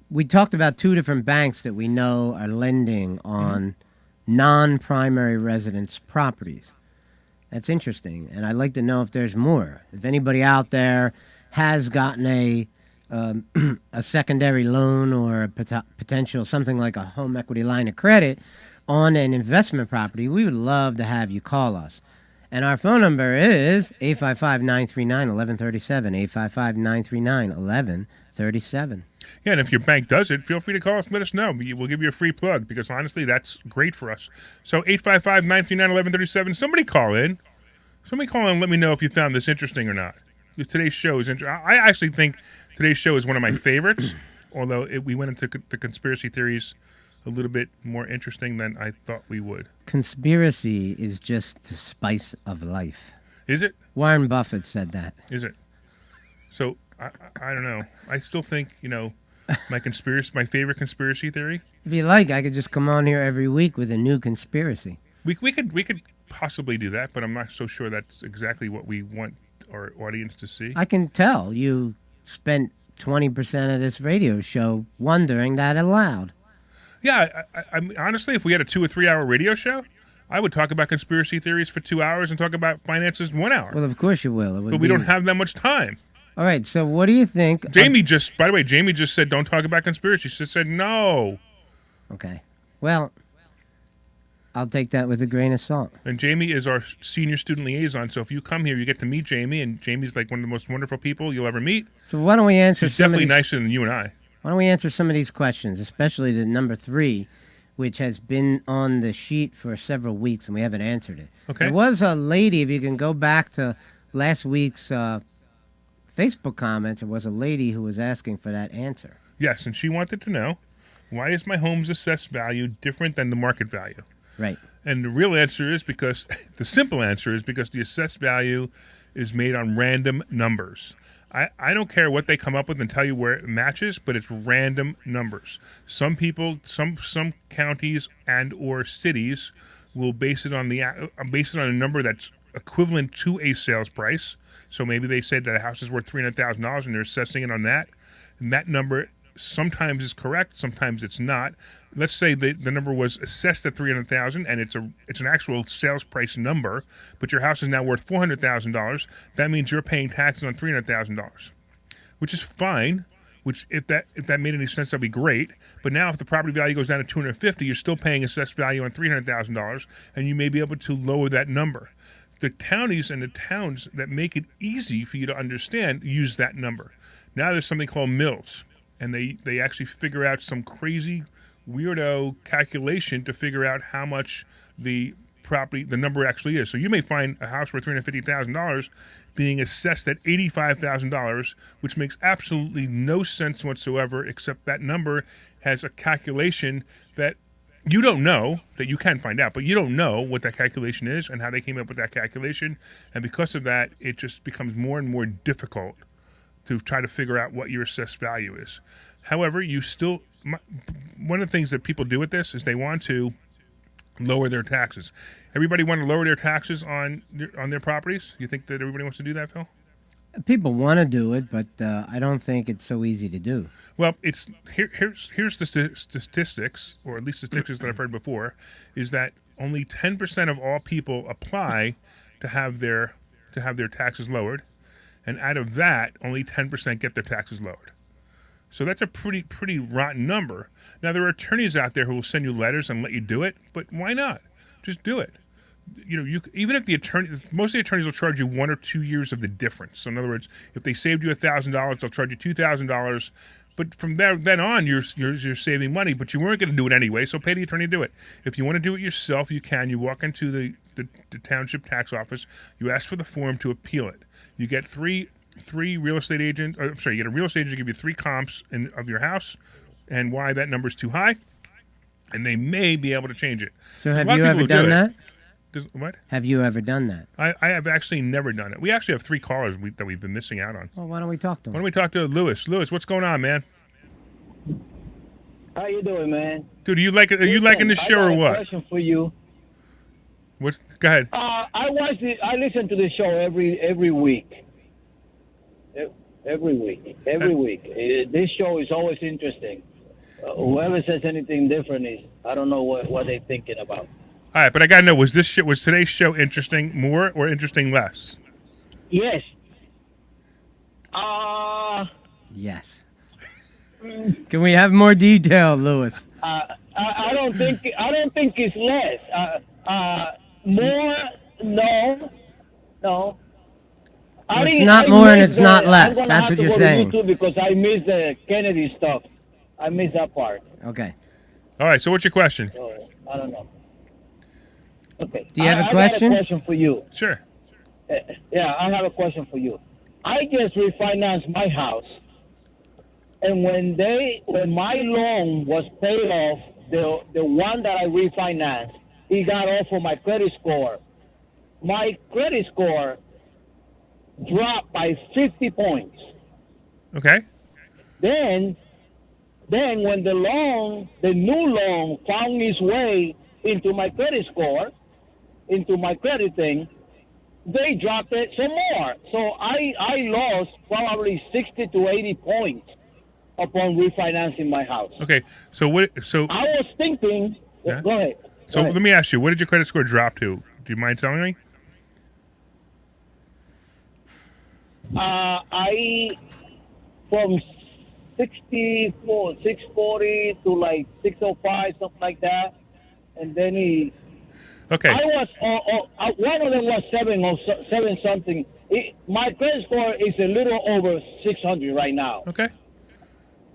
we talked about two different banks that we know are lending on non-primary residence properties. That's interesting, and I'd like to know if there's more. If anybody out there has gotten a secondary loan or a potential something like a home equity line of credit on an investment property, we would love to have you call us. And our phone number is 855-939-1137, 855-939-1137. Yeah, and if your bank does it, feel free to call us and let us know. We'll give you a free plug because, honestly, that's great for us. So 855-939-1137, somebody call in. Somebody call in and let me know if you found this interesting or not. Today's show is interesting. I actually think today's show is one of my favorites, although we went into the conspiracy theories a little bit more interesting than I thought we would. Conspiracy is just the spice of life. Is it? Warren Buffett said that. Is it? So, I don't know. I still think, my favorite conspiracy theory. If you like, I could just come on here every week with a new conspiracy. We could possibly do that, but I'm not so sure that's exactly what we want our audience to see. I can tell you spent 20% of this radio show wondering that aloud. Yeah, I mean, honestly, if we had a 2 or 3 hour radio show, I would talk about conspiracy theories for 2 hours and talk about finances 1 hour. Well, of course you will. But we don't have that much time. All right, so what do you think? Jamie just said don't talk about conspiracy. She said no. Okay. Well, I'll take that with a grain of salt. And Jamie is our senior student liaison, so if you come here, you get to meet Jamie, and Jamie's like one of the most wonderful people you'll ever meet. So why don't we answer She's definitely nicer than you and I. Why don't we answer some of these questions, especially the number 3, which has been on the sheet for several weeks, and we haven't answered it. Okay. There was a lady, if you can go back to last week's Facebook comments, there was a lady who was asking for that answer. Yes, and she wanted to know Why is my home's assessed value different than the market value? Right. And the real answer is because the simple answer is because the assessed value is made on random numbers. I don't care what they come up with and tell you where it matches, but it's random numbers. Some people, some counties and or cities will base it on a number that's equivalent to a sales price. So maybe they said that a house is worth $300,000 and they're assessing it on that. And that number sometimes is correct, sometimes it's not. Let's say the number was assessed at $300,000 and it's an actual sales price number, but your house is now worth $400,000. That means you're paying taxes on $300,000, which is fine. Which if that made any sense, that'd be great. But now, if the property value goes down to $250,000, you're still paying assessed value on $300,000, and you may be able to lower that number. The counties and the towns that make it easy for you to understand use that number. Now there's something called mills, and they actually figure out some crazy weirdo calculation to figure out how much the number actually is. So you may find a house worth $350,000 being assessed at $85,000, which makes absolutely no sense whatsoever, except that number has a calculation that you don't know, that you can find out, but you don't know what that calculation is and how they came up with that calculation. And because of that, it just becomes more and more difficult to try to figure out what your assessed value is. However, one of the things that people do with this is they want to lower their taxes. Everybody want to lower their taxes on their properties? You think that everybody wants to do that, Phil? People want to do it, but I don't think it's so easy to do. Well, here's the statistics, or at least statistics that I've heard before, is that only 10% of all people apply to have their taxes lowered, and out of that, only 10% get their taxes lowered. So that's a pretty rotten number. Now, there are attorneys out there who will send you letters and let you do it, but why not? Just do it. Even if most of the attorneys will charge you 1 or 2 years of the difference. So in other words, if they saved you $1,000, they'll charge you $2,000. But from then on, you're saving money. But you weren't going to do it anyway, so pay the attorney to do it. If you want to do it yourself, you can. You walk into the township tax office. You ask for the form to appeal it. You get three real estate agents. You get a real estate agent to give you 3 comps of your house and why that number's too high, and they may be able to change it. So have you ever done that? What? Have you ever done that? I have actually never done it. We actually have 3 callers that we've been missing out on. Well, why don't we talk to Why them? don't we talk to Lewis? Lewis, what's going on, man? How you doing, man? Dude, are you liking this show or I got a what? question for you. Go ahead. I listen to the show every week. Every week. This show is always interesting. Whoever says anything different is, I don't know what they're thinking about. All right, but I gotta know, was today's show interesting more or interesting less? Yes. Yes. Can we have more detail, Lewis? I don't think it's less. More? No. It's not more and it's not less. That's what you're saying. Because I missed the Kennedy stuff. I missed that part. Okay. All right, so what's your question? So, I don't know. Okay. Do you have a question? I got a question for you. Sure. Yeah, I have a question for you. I just refinanced my house, and when my loan was paid off, the one that I refinanced, he got off of my credit score. My credit score dropped by 50 points. Okay. Then when the new loan found its way into my credit score, into my credit thing, they dropped it some more. So I lost probably 60 to 80 points upon refinancing my house. Okay. So I was thinking. Yeah. Go ahead. So let me ask you, what did your credit score drop to? Do you mind telling me? From 640 to like 605, something like that, and then Okay. I was one of them was 7 something. My credit score is a little over 600 right now. Okay.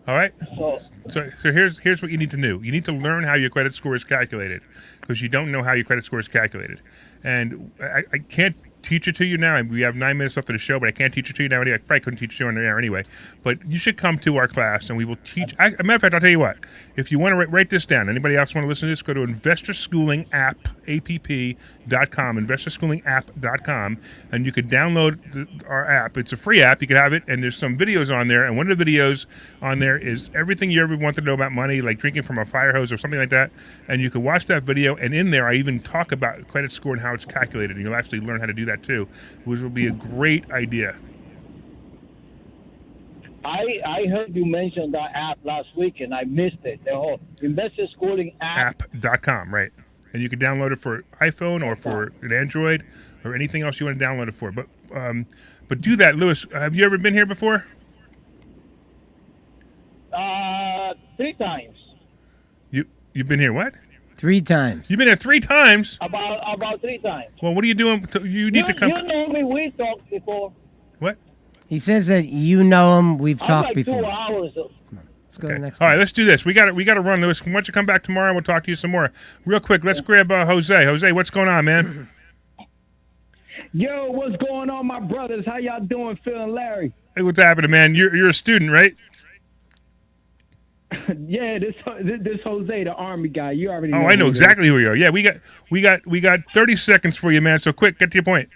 All right. So So here's what you need to know. You need to learn how your credit score is calculated, because you don't know how your credit score is calculated, and I can't teach it to you now. We have 9 minutes left of the show, but I can't teach it to you now. I probably couldn't teach it to you on the air anyway. But you should come to our class, and we will teach. As a matter of fact, I'll tell you what. If you want to write this down, anybody else want to listen to this, go to investorschoolingapp.com, investorschoolingapp.com, and you could download our app. It's a free app. You can have it, and there's some videos on there. And one of the videos on there is everything you ever want to know about money, like drinking from a fire hose or something like that. And you can watch that video, and in there I even talk about credit score and how it's calculated, and you'll actually learn how to do that too, which will be a great idea. I heard you mention that app last week, and I missed it. The whole Investor Schooling app. App.com, right. And you can download it for iPhone or for an Android or anything else you want to download it for. But do that, Lewis. Have you ever been here before? 3 times. You've been here what? 3 times. You've been here 3 times? About 3 times. Well, what are you doing? You need to come. You know me. We talked before. What? He says that you know him. We've I'm talked like before. 2 hours. Let's go to the next All right, one. let's do this. We got to run, Lewis. Why don't you come back tomorrow and we'll talk to you some more. Real quick, let's grab Jose. Jose, what's going on, man? Yo, what's going on, my brothers? How y'all doing, Phil and Larry? Hey, what's happening, man? You're a student, right? Yeah, this Jose, the Army guy. You already. Oh, know I know who it is. exactly who you are. Yeah, we got 30 seconds for you, man. So quick, get to your point.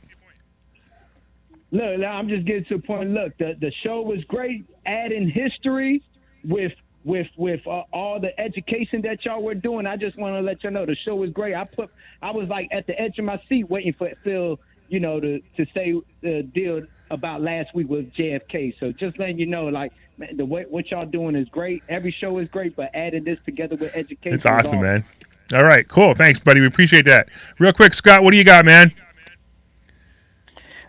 Look, I'm just getting to the point. Look, the show was great, adding history with all the education that y'all were doing. I just want to let y'all know the show was great. I was like at the edge of my seat waiting for Phil, to say the deal about last week with JFK. So just letting you know, like, man, what y'all doing is great. Every show is great, but adding this together with education, It's awesome, man. All right, cool. Thanks, buddy. We appreciate that. Real quick, Scott, what do you got, man?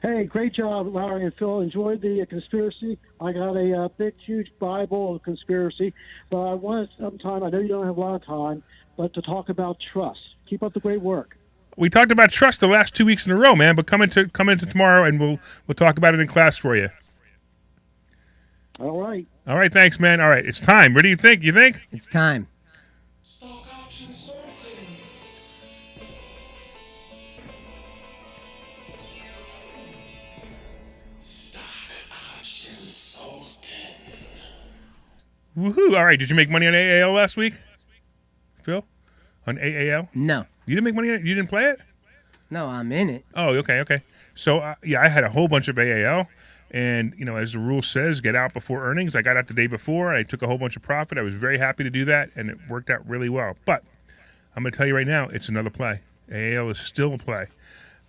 Hey, great job, Larry and Phil. Enjoyed the conspiracy. I got a big, huge Bible of conspiracy, but I wanted some time. I know you don't have a lot of time, but to talk about trust. Keep up the great work. We talked about trust the last 2 weeks in a row, man. But come into tomorrow, and we'll talk about it in class for you. All right. All right, thanks, man. All right, it's time. What do you think? You think? It's time. Woohoo! All right, did you make money on AAL last week, Phil? On AAL? No. You didn't make money on it? You didn't play it? No, I'm in it. Oh, okay. So, yeah, I had a whole bunch of AAL, and, as the rule says, get out before earnings. I got out the day before. I took a whole bunch of profit. I was very happy to do that, and it worked out really well. But I'm going to tell you right now, it's another play. AAL is still a play.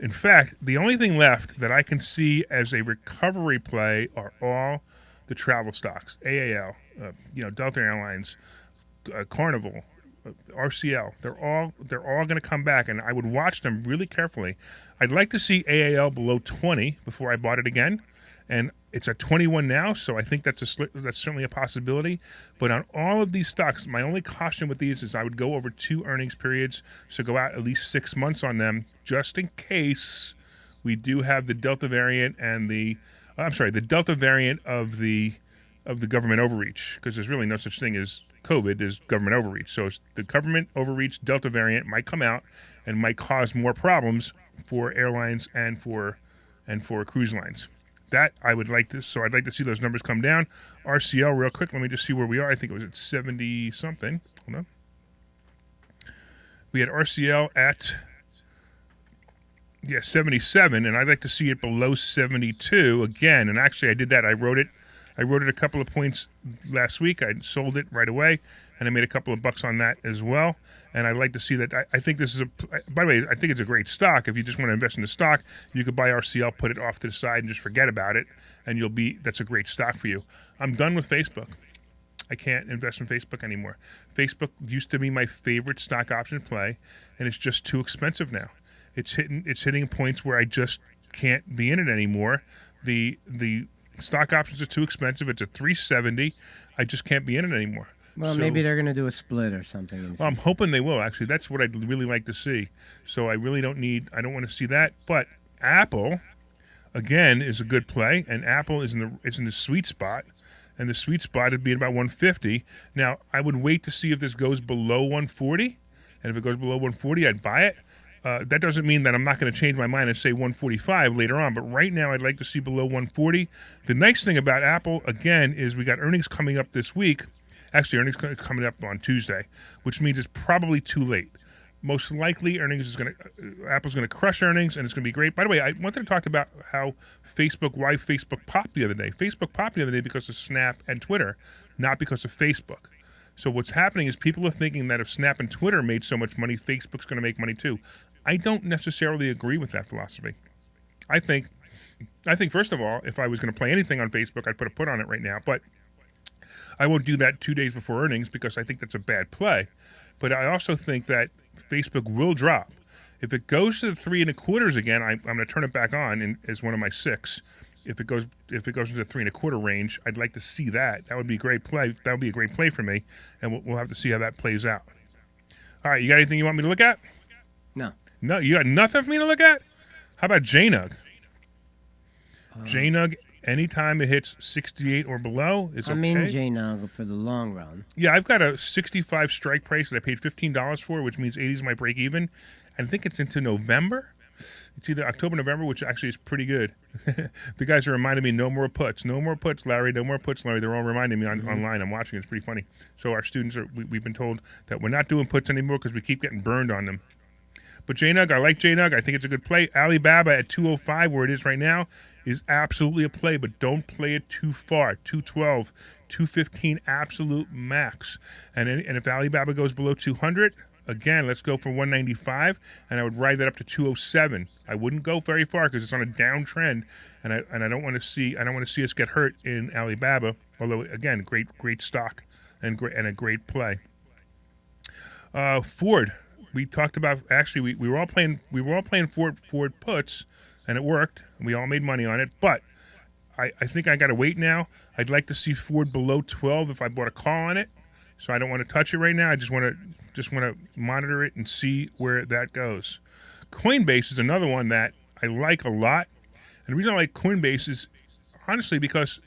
In fact, the only thing left that I can see as a recovery play are all the travel stocks, AAL, Delta Airlines, Carnival, RCL. They're all going to come back, and I would watch them really carefully. I'd like to see AAL below 20 before I bought it again, and it's at 21 now, so I think that's certainly a possibility. But on all of these stocks, my only caution with these is I would go over 2 earnings periods, so go out at least 6 months on them, just in case we do have the Delta variant and the Delta variant of the government overreach, because there's really no such thing as COVID as government overreach. So the government overreach Delta variant might come out and might cause more problems for airlines and for cruise lines. That I would like to. So I'd like to see those numbers come down. RCL, real quick. Let me just see where we are. I think it was at 70 something. Hold on. We had RCL at 77, and I'd like to see it below 72 again. And actually, I did that. I wrote it a couple of points last week. I sold it right away, and I made a couple of bucks on that as well. And I'd like to see that. I think this is by the way, I think it's a great stock. If you just want to invest in the stock, you could buy RCL, put it off to the side, and just forget about it, and that's a great stock for you. I'm done with Facebook. I can't invest in Facebook anymore. Facebook used to be my favorite stock option play, and it's just too expensive now. It's hitting points where I just can't be in it anymore. The stock options are too expensive. It's at $370. I just can't be in it anymore. Well, maybe they're going to do a split or something. Well, I'm hoping they will, actually. That's what I'd really like to see. So I don't want to see that. But Apple, again, is a good play, and Apple is in the sweet spot, and the sweet spot would be about 150. Now, I would wait to see if this goes below 140, and if it goes below 140, I'd buy it. That doesn't mean that I'm not going to change my mind and say 145 later on, but right now I'd like to see below 140. The nice thing about Apple, again, is we got earnings coming up this week. Actually, earnings coming up on Tuesday, which means it's probably too late. Most likely, Apple's going to crush earnings, and it's going to be great. By the way, I wanted to talk about why Facebook popped the other day. Facebook popped the other day because of Snap and Twitter, not because of Facebook. So what's happening is people are thinking that if Snap and Twitter made so much money, Facebook's going to make money too. I don't necessarily agree with that philosophy. I think first of all, if I was going to play anything on Facebook, I'd put a put on it right now. But I won't do that 2 days before earnings because I think that's a bad play. But I also think that Facebook will drop. If it goes to the 3 1/4 again, I'm going to turn it back on as one of my 6. If it goes into the 3 1/4 range, I'd like to see that. That would be a great play. That would be a great play for me, and we'll have to see how that plays out. All right, you got anything you want me to look at? No, you got nothing for me to look at? How about JNUG? JNUG, anytime it hits 68 or below, is okay. I'm in JNUG for the long run. Yeah, I've got a 65 strike price that I paid $15 for, which means 80 is my break even. I think it's into November. It's either October, November, which actually is pretty good. The guys are reminding me, no more puts, Larry, no more puts, Larry. They're all reminding me online. I'm watching. It's pretty funny. So our students we've been told that we're not doing puts anymore because we keep getting burned on them. But JNUG, I like JNUG. I think it's a good play. Alibaba at 205, where it is right now, is absolutely a play, but don't play it too far. 212, 215, absolute max. And if Alibaba goes below 200, again, let's go for 195, and I would ride that up to 207. I wouldn't go very far because it's on a downtrend, and I don't want to see us get hurt in Alibaba. Although again, great stock and a great play. Ford. We talked about we were all playing Ford puts, and it worked. We all made money on it, but I think I got to wait now. I'd like to see Ford below 12 if I bought a call on it. So I don't want to touch it right now. I just want to monitor it and see where that goes. Coinbase is another one that I like a lot, and the reason I like Coinbase is honestly because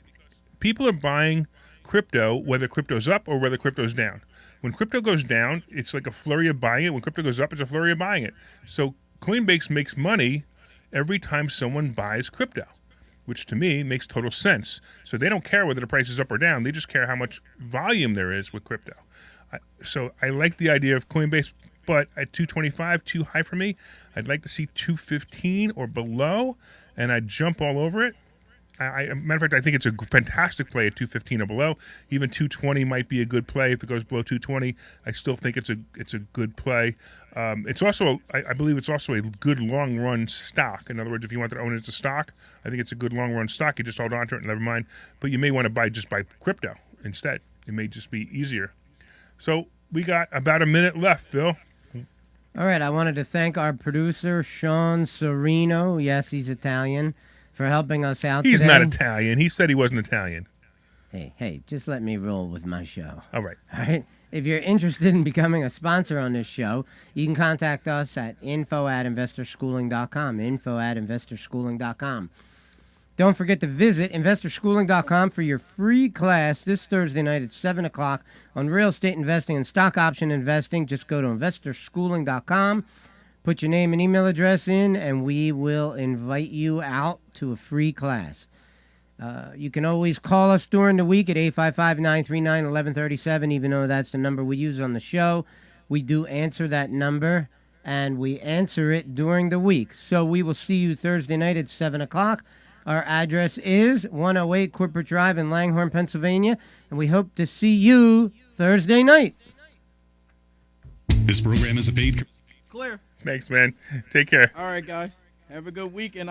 people are buying crypto whether crypto's up or whether crypto's down. When crypto goes down, it's like a flurry of buying it. When crypto goes up, it's a flurry of buying it. So Coinbase makes money every time someone buys crypto, which to me makes total sense. So they don't care whether the price is up or down. They just care how much volume there is with crypto. So I like the idea of Coinbase, but at 225, too high for me. I'd like to see 215 or below, and I'd jump all over it. Matter of fact, I think it's a fantastic play at 215 or below. Even 220 might be a good play if it goes below 220. I still think it's a good play. It's also, I believe, it's also a good long run stock. In other words, if you want to own it as a stock, I think it's a good long run stock. You just hold on to it and never mind. But you may want to buy crypto instead. It may just be easier. So we got about a minute left, Phil. All right, I wanted to thank our producer, Sean Serino. Yes, he's Italian. For helping us out He's today. not Italian. He said he wasn't Italian. Hey, just let me roll with my show. All right. All right. If you're interested in becoming a sponsor on this show, you can contact us at info@investorschooling.com, info@investorschooling.com. Don't forget to visit investorschooling.com for your free class this Thursday night at 7 o'clock on real estate investing and stock option investing. Just go to investorschooling.com. Put your name and email address in, and we will invite you out to a free class. You can always call us during the week at 855-939-1137, even though that's the number we use on the show. We do answer that number, and we answer it during the week. So we will see you Thursday night at 7 o'clock. Our address is 108 Corporate Drive in Langhorne, Pennsylvania, and we hope to see you Thursday night. This program is a paid... Clear. Thanks, man. Take care. All right, guys. Have a good week, and